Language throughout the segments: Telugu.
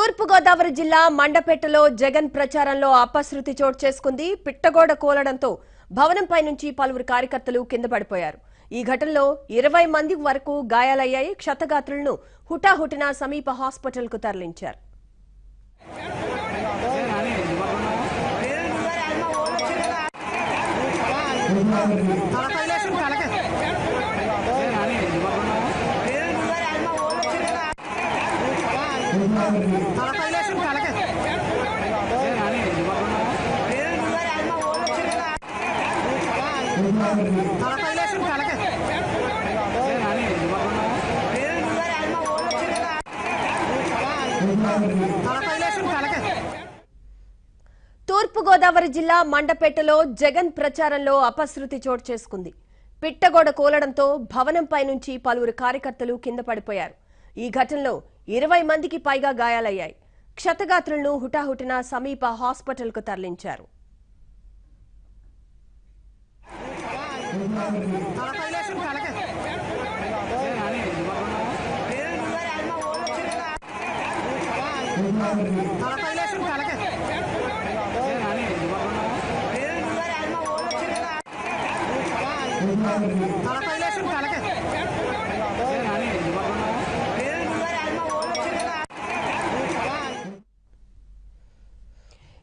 తూర్పు గోదావరి జిల్లా మండపేటలో జగన్ ప్రచారంలో అపశృతి చోటు చేసుకుంది. పిట్టగోడ కూలడంతో భవనంపై నుంచి పలువురు కార్యకర్తలు కింద పడిపోయారు. ఈ ఘటనలో 20 మంది వరకు గాయాలయ్యాయి. క్షతగాత్రులను హుటాహుటిన సమీప హాస్పిటల్కు తరలించారు. తూర్పు గోదావరి జిల్లా మండపేటలో జగన్ ప్రచారంలో అపశృతి చోటు చేసుకుంది. పిట్టగోడ కూలడంతో భవనంపై నుంచి పలువురు కార్యకర్తలు కింద పడిపోయారు. ఈ ఘటనలో 20 మందికి పైగా గాయాలయ్యాయి. క్షతగాత్రులను హుటాహుటిన సమీప హాస్పిటల్కు తరలించారు.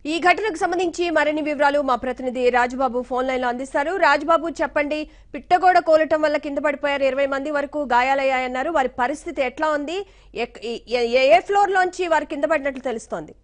ఈ ఘటనకు సంబంధించి మరిన్ని వివరాలు మా ప్రతినిధి రాజుబాబు ఫోన్ లైన్ లో అందిస్తారు. రాజుబాబు, చెప్పండి, పిట్టగోడ కోలటం వల్ల కింద పడిపోయారు, 20 మంది వరకు గాయాలయ్యాయన్నారు. వారి పరిస్థితి ఎట్లా ఉంది? ఏ ఫ్లోర్ లోంచి వారు కింద పడినట్లు తెలుస్తోంది?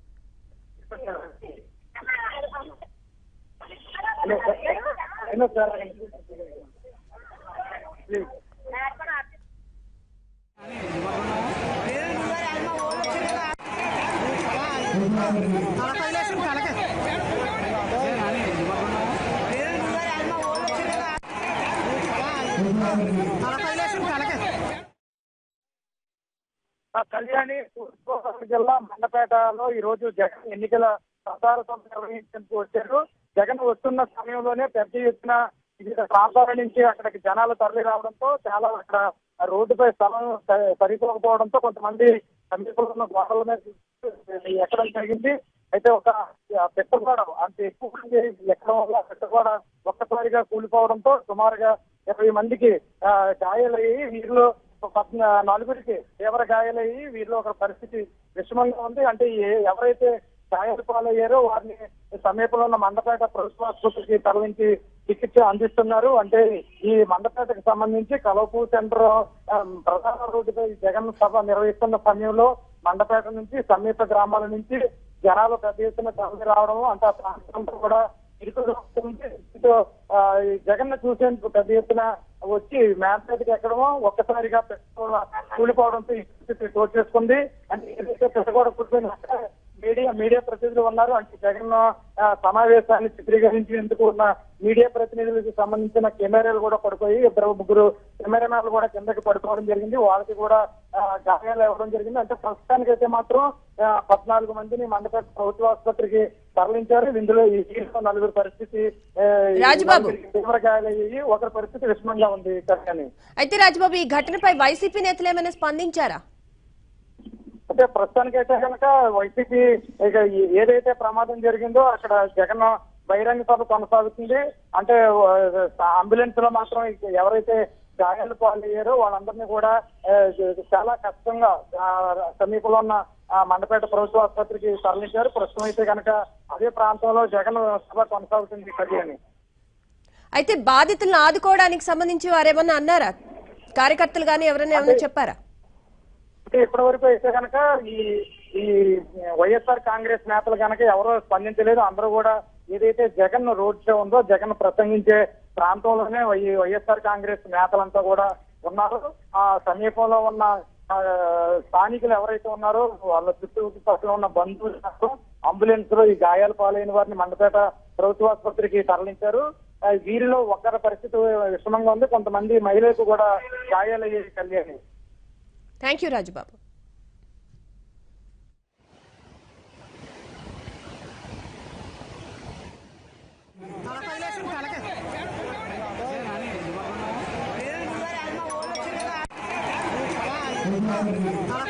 కళ్యాణి తూర్పుగోదావరి జిల్లా మండపేటలో ఈ రోజు జగన్ ఎన్నికల ప్రచార సభ నిర్వహించేందుకు వచ్చారు. జగన్ వస్తున్న సమయంలోనే పెద్ద ఎత్తున వివిధ ప్రాంతాల నుంచి అక్కడికి జనాలు తరలి రావడంతో చాలా అక్కడ రోడ్డుపై స్థలం సరిపోకపోవడంతో కొంతమంది సమీపంలో ఉన్న గోడల మీద ఎక్కడం జరిగింది. అయితే ఒక పెట్టగోడ అంత ఎక్కువ మంది ఎక్కడం వల్ల పెట్టగోడ ఒక్కసారిగా కూలిపోవడంతో సుమారుగా 20 మందికి గాయాలయ్యి, వీరిలో 4 తీవ్ర గాయాలయ్యి వీరిలో ఒక పరిస్థితి విషమంగా ఉంది. అంటే ఎవరైతే గాయాలు పాలయ్యారో వారిని సమీపంలో ఉన్న మండపేట ప్రభుత్వ ఆసుపత్రికి తరలించి చికిత్స అందిస్తున్నారు. అంటే ఈ మండపేటకు సంబంధించి కలవపూ సెంటర్ ప్రధాన రోడ్డుపై జగన్ సభ నిర్వహిస్తున్న సమయంలో మండపేట నుంచి సమీప గ్రామాల నుంచి జనాలు పెద్ద ఎత్తున తరలి రావడం, అంటే ఆ ప్రాంతంలో కూడా జగన్ చూసేందుకు పెద్ద ఎత్తున వచ్చి మేడపేటకి ఎక్కడమో ఒక్కసారిగా కూలిపోవడంతో ఈ పరిస్థితి చోటు చేసుకుంది. అంటే ఏదైతే పెట్టగోడ కూలిపోయిన మీడియా ప్రతినిధులు ఉన్నారు. అంటే జగన్ సమావేశాన్ని చిత్రీకరించేందుకు ఉన్న మీడియా ప్రతినిధులకు సంబంధించిన కెమెరాలు కూడా పడిపోయి 2-3 కెమెరాలు కూడా కిందకి పడిపోవడం జరిగింది. వాళ్ళకి కూడా గాయాలు ఇవ్వడం జరిగింది. అంటే ప్రస్తుతానికైతే మాత్రం 14 మందిని మండపేట ప్రభుత్వ ఆసుపత్రికి తరలించారు. ఇందులో ఈ 4 పరిస్థితి తీవ్ర గాయాలయ్యి, ఒకరి పరిస్థితి విషమంగా ఉంది. అయితే రాజబాబు, ఈ ఘటనపై వైసీపీ నేతలు ఏమైనా స్పందించారా? అంటే ప్రస్తుతానికైతే కనుక వైసీపీ ఏదైతే ప్రమాదం జరిగిందో అక్కడ జగన్ బహిరంగ సభ కొనసాగుతుంది. అంటే అంబులెన్స్ లో మాత్రం ఎవరైతే గాయాలు పాలయ్యారో వాళ్ళందరినీ కూడా చాలా కష్టంగా సమీపంలో ఉన్న మండపేట ప్రభుత్వ ఆసుపత్రికి తరలించారు. ప్రస్తుతం అయితే కనుక అదే ప్రాంతంలో జగన్ సభ కొనసాగుతుంది. కళ్యాణి, అయితే బాధితులను ఆదుకోవడానికి సంబంధించి వారేమన్నా అన్నారా? కార్యకర్తలు గానీ ఎవరైనా ఏమన్నా చెప్పారా? ఇప్పటి వరకు అయితే కనుక ఈ వైఎస్ఆర్ కాంగ్రెస్ నేతలు కనుక ఎవరో స్పందించలేదు. అందరూ కూడా ఏదైతే జగన్ రోడ్ షో ఉందో జగన్ ప్రసంగించే ప్రాంతంలోనే వైఎస్ఆర్ కాంగ్రెస్ నేతలంతా కూడా ఉన్నారు. ఆ సమీపంలో ఉన్న స్థానికులు ఎవరైతే ఉన్నారో వాళ్ళ చుట్టుపక్కల ఉన్న బంధువులు అంబులెన్స్ లో ఈ గాయాలు పాలైన వారిని మండపేట ప్రభుత్వ ఆసుపత్రికి తరలించారు. వీరిలో ఒకరి పరిస్థితి విషమంగా ఉంది. కొంతమంది మహిళలకు కూడా గాయాలయ్యే. Kalyani, thank you Rajubabu. Kalau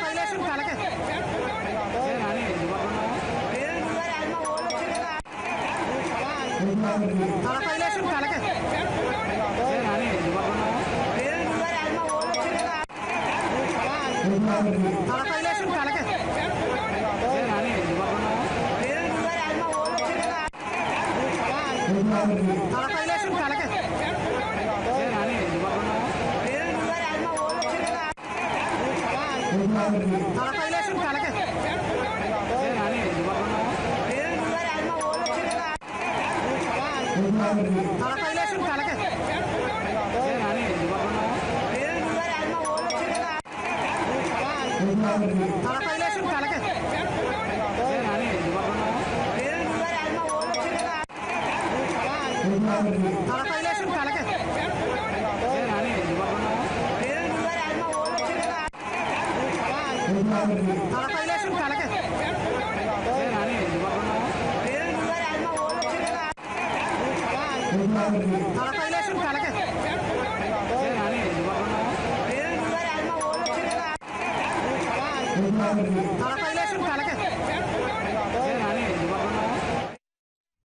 Thank you.